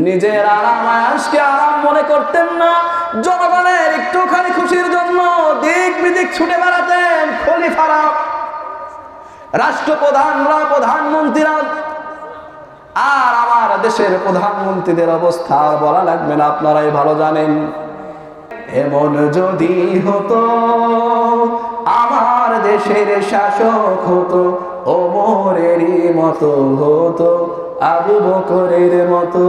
নিজের আরাম আয়েশকে আরাম মনে করতেন না, জনগণের একটুখানি খুশির জন্য দিক বিদিক ছুটে বেড়াতেন খলিফারা, রাষ্ট্রপ্রধানরা, প্রধানমন্ত্রীরা। আর আমার দেশের প্রধানমন্ত্রীদের অবস্থা বলা লাগবে না, আপনারাই ভালো জানেন। এমন যদি হতো আমার দেশের শাসক হতো ওমরেরই মতো হতো, আবু বকরের মতো।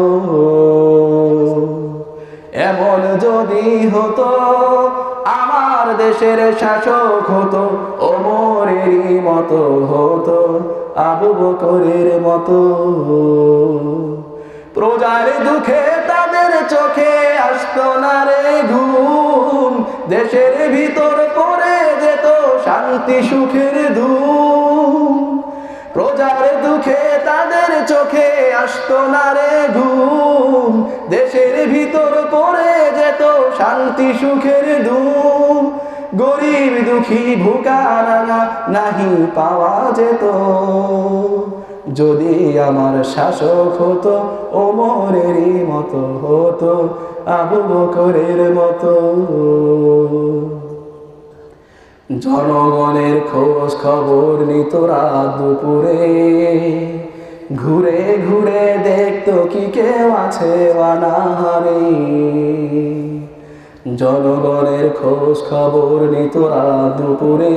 এমন যদি হতো আমার দেশের শাসক হতো ওমরেরই মতো হতো, আবু বকরের মতো। প্রজার দুঃখে তাদের চোখে আসতো না রে ঘুম, দেশের ভিতর পড়ে যেত শান্তি সুখের ধুম। প্রজার দুঃখে তাদের চোখে আসতো না রে ঘুম, দেশের ভিতর পড়ে যেত শান্তি সুখের ধুম। গরিব দুঃখী ভুকারাঙা নাহি পাওয়া যেত, যদি আমার শাসক হতো ওমরেরই মতো হতো, আবু বকরের মতো। জনগণের খোঁজ খবর নিত রাত দুপুরে, ঘুরে ঘুরে দেখতো কি কেউ আছে অনাহারে। জনগণের খোঁজ খবর নিত রাত দুপুরে,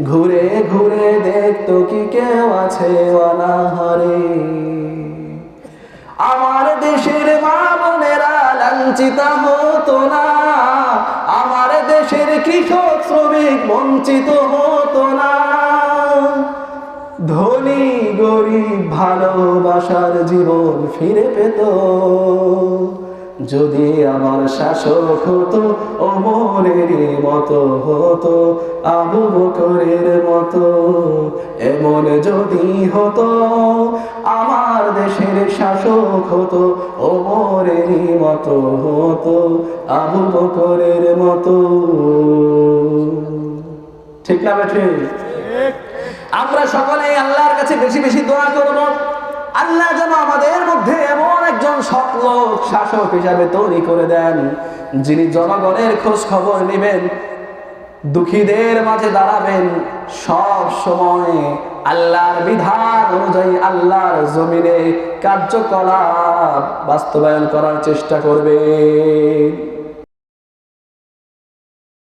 ঘুরে ঘুরে দেখতো কি কেউ আছে অনাহারে। আমার দেশের মা বোনেরা লাঞ্ছিত হতো না, আমার দেশের কৃষক শ্রমিক বঞ্চিত হতো না। ধনী গরিব ভালোবাসার জীবন ফিরে পেত, যদি আমার শাসক হতো ওমরেরই মতো হতো, আবু বকরের মতো। এমন যদি হতো আমার দেশের শাসক হতো ওমরেরই মতো হতো, আবু বকরের মতো। ঠিক না বেঠে? আমরা সকলেই আল্লাহর কাছে বেশি বেশি দোয়া করব, আল্লাহ যেন আমাদের মধ্যে এমন একজন সৎ লোক শাসক হিসাবে তৈরি করে দেন, যিনি জনগণের খোঁজ খবর নেবেন, দুঃখীদের মাঝে দাঁড়াবেন, সব সময় আল্লাহর বিধান অনুযায়ী আল্লাহর জমিনে কার্যকলাপ বাস্তবায়ন করার চেষ্টা করবেন।